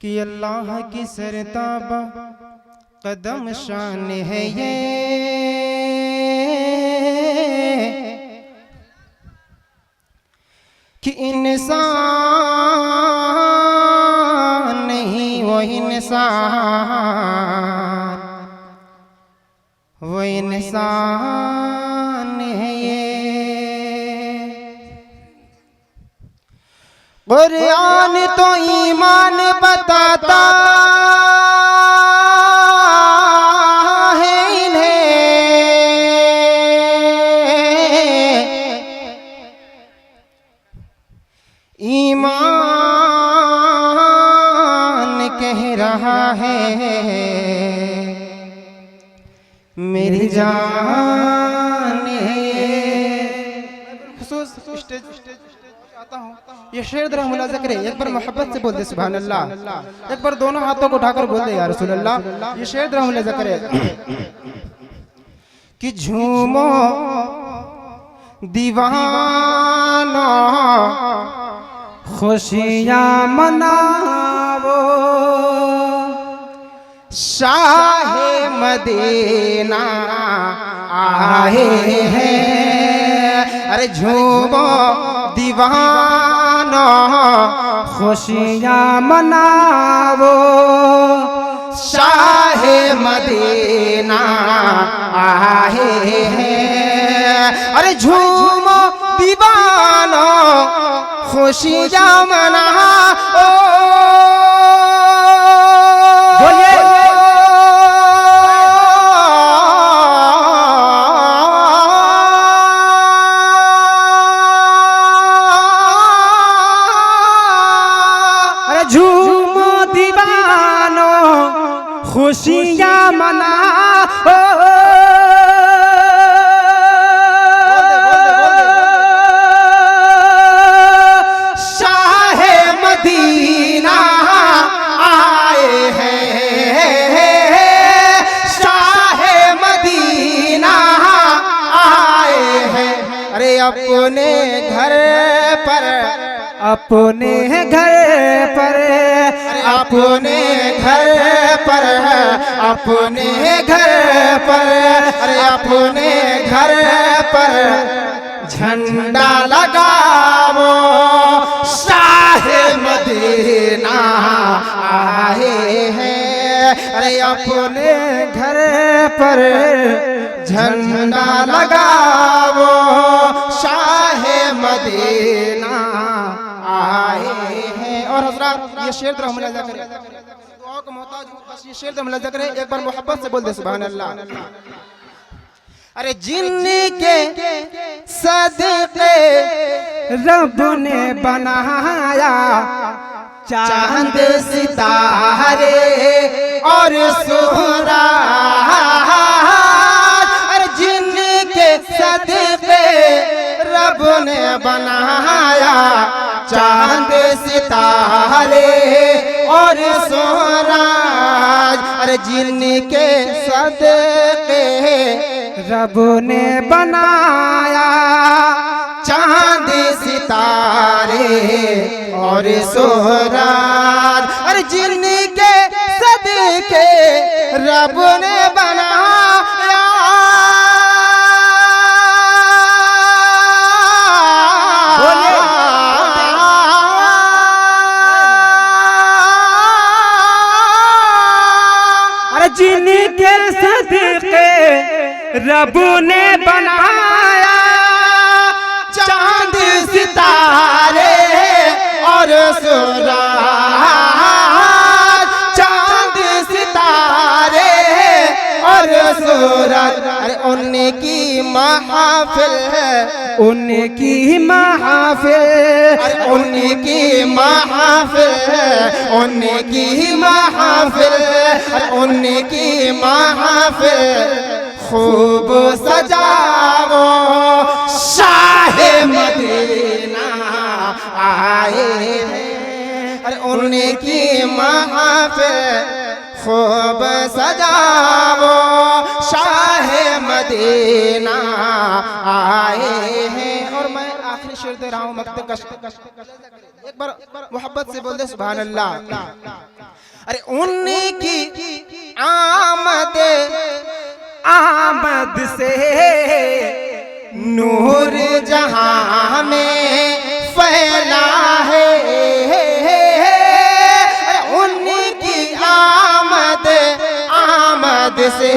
कि अल्लाह की सरताबा कदम शान है ये, कि इंसान नहीं वो इंसान है ये। कुरान तो ईमान बताता है इन्हें, ईमान कह रहा है मेरी जान है। आता हूँ ये शेर जरा मुलाजा करे, एक बार मोहब्बत से बोल दे सुभान अल्लाह, एक बार दोनों हाथों को उठाकर बोल दे या रसूल अल्लाह। ये शेर जरा मुलाजा करे कि झूमो दीवाना खुशियाँ मनाओ, शाहे मदीना आए हैं। अरे झूमो दीवाना खुशियाँ मनाओ, शाहे मदीना आए हैं। अरे झूमो दीवाना खुशियाँ मनाओ, झूमो दीवानो खुशियाँ मनाओ, शाहे मदीना आए हैं, शाहे मदीना आए हैं। अरे अपने घर पर, अपने घर पर, अपने घर पर, अपने घर पर, अरे अपने घर पर झंडा लगाओ, शाहे मदीना आए हैं। अरे अपने घर पर झंडा लगाओ, शाहे मदीना आए हैं। और हज़रात ये शेर तो मुलाजा करें, दुआ को मोहताज हूं, बस ये शेर तो मुलाजा करें, एक बार मोहब्बत से बोल दे सुभान अल्लाह। अरे जिनके सदके रब ने बनाया चांद सितारे और सुहराज, अरे जिनके सदके रब ने बनाया चांद सितारे और सुहराज, अरे जिनके सदके रब ने बनाया चांद सितारे और सुहराज, अरे जिनके सदके रब ने बनाया जिनके सदके रब ने बनाया चांद सितारे और सूरज, चांद सितारे और सूरज, अरे उनकी महफिल है, उनकी महफिल, उनकी महफिल, उनकी महफिल, उनकी महफिल खूब सजाओ, शाहे मदीना आए हैं। अरे उनकी महफिल खूब सजाओ, शाहे मदीना आए हैं। और मैं आखिरी शेर दे रहा हूँ, मकते कश, एक बार मोहब्बत से बोल दे सुभान अल्लाह। अरे उनकी आमद आमद से नूर जहां में फैला है। उनकी आमद आमद से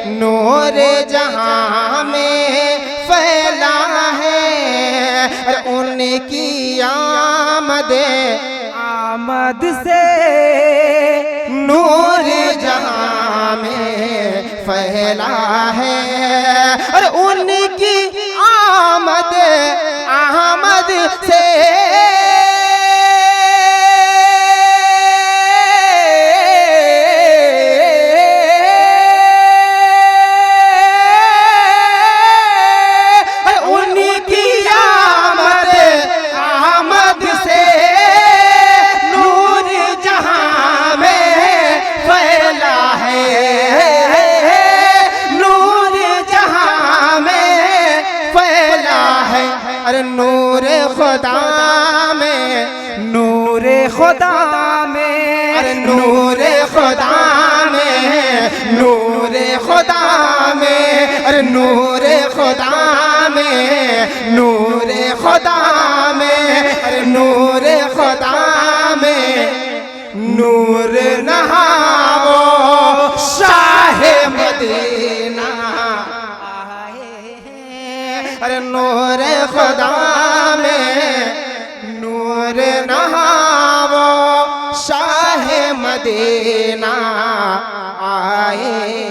नूर जहां में फैला है। उनकी आमद आमद से नूर जहां में फैला है। और उनकी आमद आमद से नूर खुदा में नूर खुदा में अरे नूर खुदा में नूर खुदा में अरे नूर खुदा में नूर खुदा में अरे नूर खुदा में नूर नहावो शाह मदीना। अरे नूर खुदा में नूर नहावो शाह मदीना आए।